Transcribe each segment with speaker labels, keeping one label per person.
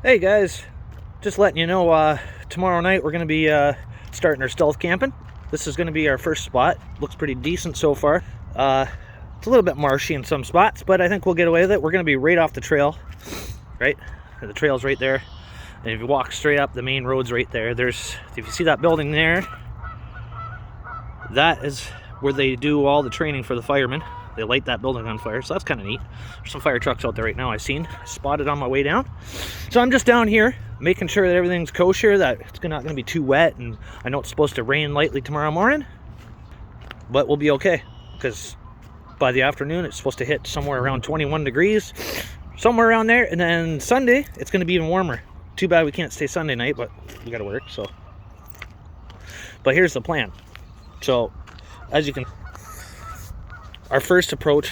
Speaker 1: Hey guys, just letting you know, tomorrow night we're going to be starting our stealth camping. This is going to be our first spot. Looks pretty decent so far. It's a little bit marshy in some spots, but I think we'll get away with it. We're going to be right off the trail, right? The trail's right there. And if you walk straight up, the main road's right there. If you see that building there, that is where they do all the training for the firemen. They light that building on fire, so that's kind of neat. There's some fire trucks out there right now I've spotted on my way down. So I'm just down here making sure that everything's kosher, that it's not going to be too wet, and I know it's supposed to rain lightly tomorrow morning, but we'll be okay, because by the afternoon it's supposed to hit somewhere around 21 degrees, somewhere around there, and then Sunday it's going to be even warmer. Too bad we can't stay Sunday night, but we got to work, so. But here's the plan. So, as you can, our first approach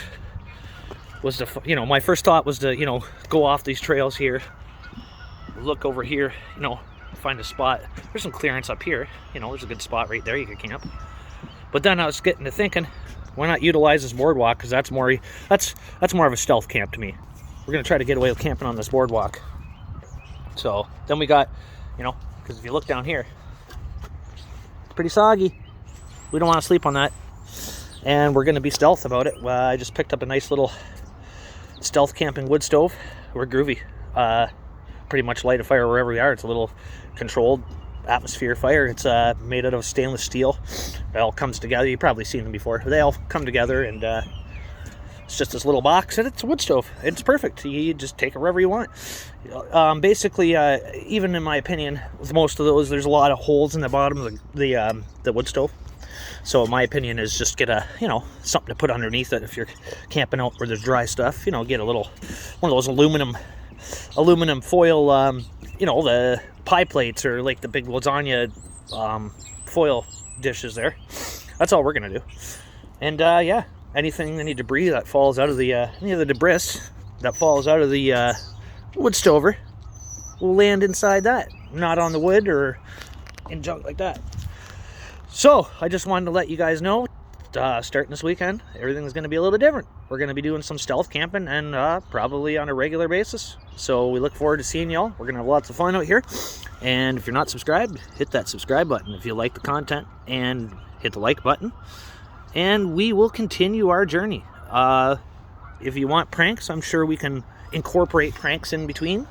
Speaker 1: was to, my first thought was to, go off these trails here, look over here, find a spot. There's some clearance up here, there's a good spot right there you could camp. But then I was getting to thinking, why not utilize this boardwalk? Because that's more of a stealth camp to me. We're gonna try to get away with camping on this boardwalk. So then we got, because if you look down here, it's pretty soggy. We don't want to sleep on that. And we're going to be stealth about it. I just picked up a nice little stealth camping wood stove. We're groovy. Pretty much light a fire wherever we are. It's a little controlled atmosphere fire. It's made out of stainless steel. It all comes together. You've probably seen them before. They all come together, and it's just this little box, and it's a wood stove. It's perfect. You just take it wherever you want. Basically, even in my opinion, with most of those, there's a lot of holes in the bottom of the wood stove. So my opinion is just get something to put underneath it if you're camping out where there's dry stuff. Get a little one of those aluminum foil, the pie plates, or like the big lasagna foil dishes there. That's all we're gonna do. And any debris that falls out of the any of the debris that falls out of the wood stover will land inside that, not on the wood or in junk like that. So, I just wanted to let you guys know, starting this weekend, everything's going to be a little bit different. We're going to be doing some stealth camping, and probably on a regular basis. So, we look forward to seeing y'all. We're going to have lots of fun out here. And if you're not subscribed, hit that subscribe button if you like the content, and hit the like button. And we will continue our journey. If you want pranks, I'm sure we can incorporate pranks in between,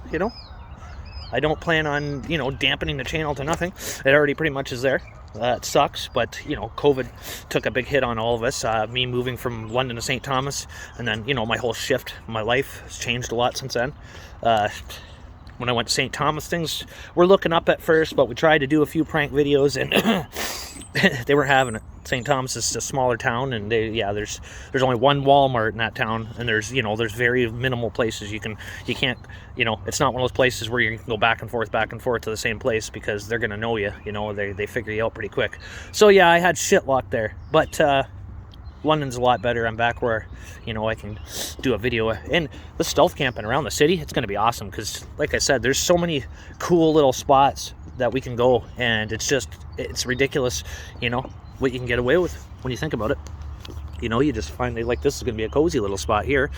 Speaker 1: I don't plan on, dampening the channel to nothing. It already pretty much is there. It sucks, but, COVID took a big hit on all of us. Me moving from London to St. Thomas, and then, my whole shift, my life has changed a lot since then. When I went to St. Thomas, things were looking up at first, but we tried to do a few prank videos, and they were having it. St. Thomas is a smaller town, and there's only one Walmart in that town, and there's very minimal places you can't, it's not one of those places where you can go back and forth to the same place, because they're gonna know you, they figure you out pretty quick. So yeah, I had shit luck there, but London's a lot better. I'm back where, I can do a video. And the stealth camping around the city, it's going to be awesome, because, like I said, there's so many cool little spots that we can go, and it's ridiculous, what you can get away with when you think about it. You just find this is going to be a cozy little spot here,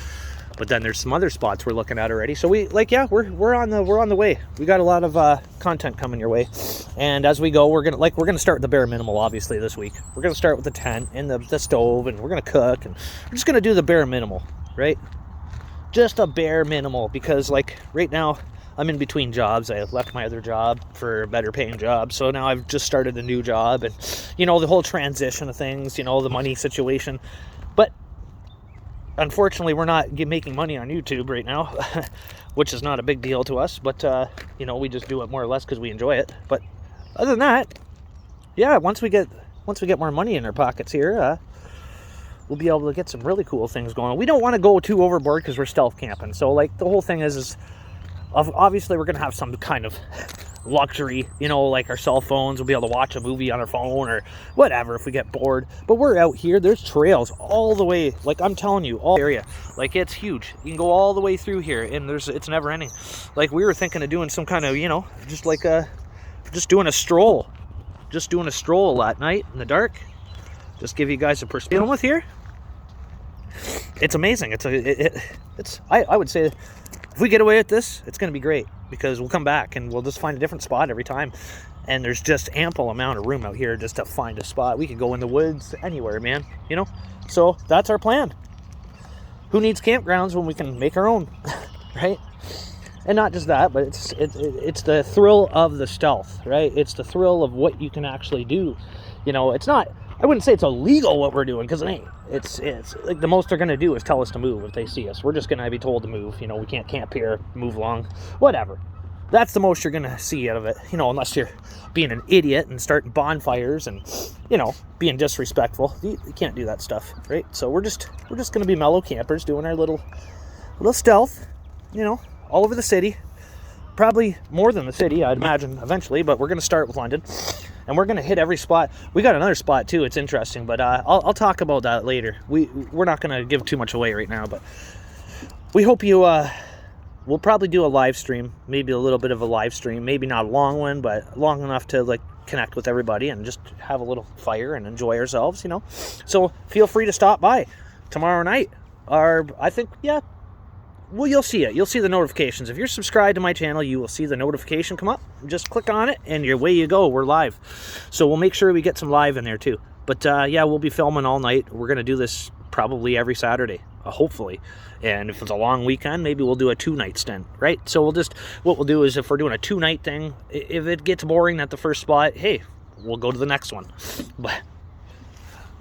Speaker 1: but then there's some other spots we're looking at already. So we're on the way. We got a lot of content coming your way, and as we go, we're gonna start with the bare minimal. Obviously, this week we're gonna start with the tent and the stove, and we're gonna cook, and we're just gonna do the bare minimal, right? Just a bare minimal, because right now I'm in between jobs. I left my other job for a better paying job, so now I've just started a new job, and the whole transition of things, the money situation. But unfortunately, we're not making money on YouTube right now, which is not a big deal to us, but we just do it more or less because we enjoy it. But other than that, once we get more money in our pockets here, we'll be able to get some really cool things going. We don't want to go too overboard because we're stealth camping. So the whole thing is obviously we're gonna have some kind of luxury, like our cell phones. We'll be able to watch a movie on our phone or whatever if we get bored. But we're out here, there's trails all the way, I'm telling you, all area, it's huge. You can go all the way through here, and it's never ending. We were thinking of doing some kind of, just doing a stroll at night in the dark, just give you guys a perspective with here. It's amazing. I would say If we get away with this, it's going to be great, because we'll come back and we'll just find a different spot every time. And there's just ample amount of room out here just to find a spot. We could go in the woods, anywhere, man, you know? So that's our plan. Who needs campgrounds when we can make our own, right? And not just that, but it's the thrill of the stealth, right? It's the thrill of what you can actually do. You know, it's not, I wouldn't say it's illegal what we're doing, because it ain't. It's like the most they're going to do is tell us to move if they see us. We're just going to be told to move. You know, we can't camp here, move along, whatever. That's the most you're going to see out of it, you know, unless you're being an idiot and starting bonfires and, you know, being disrespectful. You can't do that stuff, right? So we're just going to be mellow campers doing our little stealth, you know, all over the city. Probably more than the city, I'd imagine, eventually, but we're going to start with London. And we're going to hit every spot. We got another spot, too. It's interesting, but I'll talk about that later. We're not going to give too much away right now, but we hope you... we'll probably do a live stream, maybe a little bit of a live stream. Maybe not a long one, but long enough to, like, connect with everybody and just have a little fire and enjoy ourselves, you know. So feel free to stop by tomorrow night. Or, I think, yeah, well, you'll see it. You'll see the notifications. If you're subscribed to my channel, you will see the notification come up. Just click on it, and away you go. We're live. So we'll make sure we get some live in there, too. But, yeah, we'll be filming all night. We're going to do this probably every Saturday, hopefully. And if it's a long weekend, maybe we'll do a 2-night stint, right? So what we'll do is, if we're doing a 2-night thing, if it gets boring at the first spot, hey, we'll go to the next one. But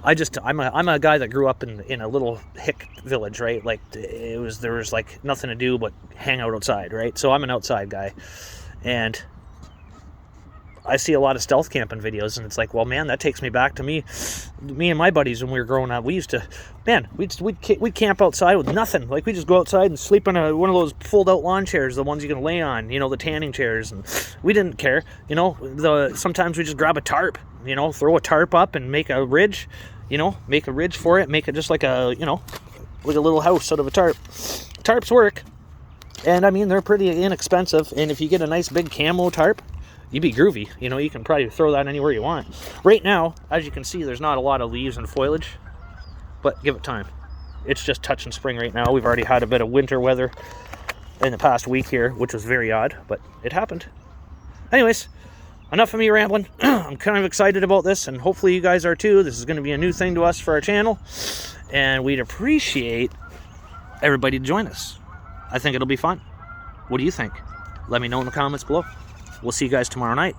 Speaker 1: I'm a guy that grew up in a little hick village, right? Like there was like nothing to do but hang out outside, right? So I'm an outside guy, and I see a lot of stealth camping videos, and it's like, well, man, that takes me back to me and my buddies when we were growing up. We used to, man, we'd camp outside with nothing. Like, we just go outside and sleep on one of those fold-out lawn chairs, the ones you can lay on, you know, the tanning chairs, and we didn't care, you know. Sometimes we just grab a tarp, you know, throw a tarp up and make a ridge, you know, make a ridge for it, make it just like a, you know, like a little house out of a tarp. Tarps work, and I mean, they're pretty inexpensive, and if you get a nice big camo tarp, you'd be groovy. You know, you can probably throw that anywhere you want. Right now, as you can see, there's not a lot of leaves and foliage, but give it time. It's just touching spring right now. We've already had a bit of winter weather in the past week here, which was very odd, but it happened. Anyways, enough of me rambling. I'm kind of excited about this, and hopefully you guys are too. This is going to be a new thing to us for our channel, and we'd appreciate everybody to join us. I think it'll be fun. What do you think? Let me know in the comments below. We'll see you guys tomorrow night.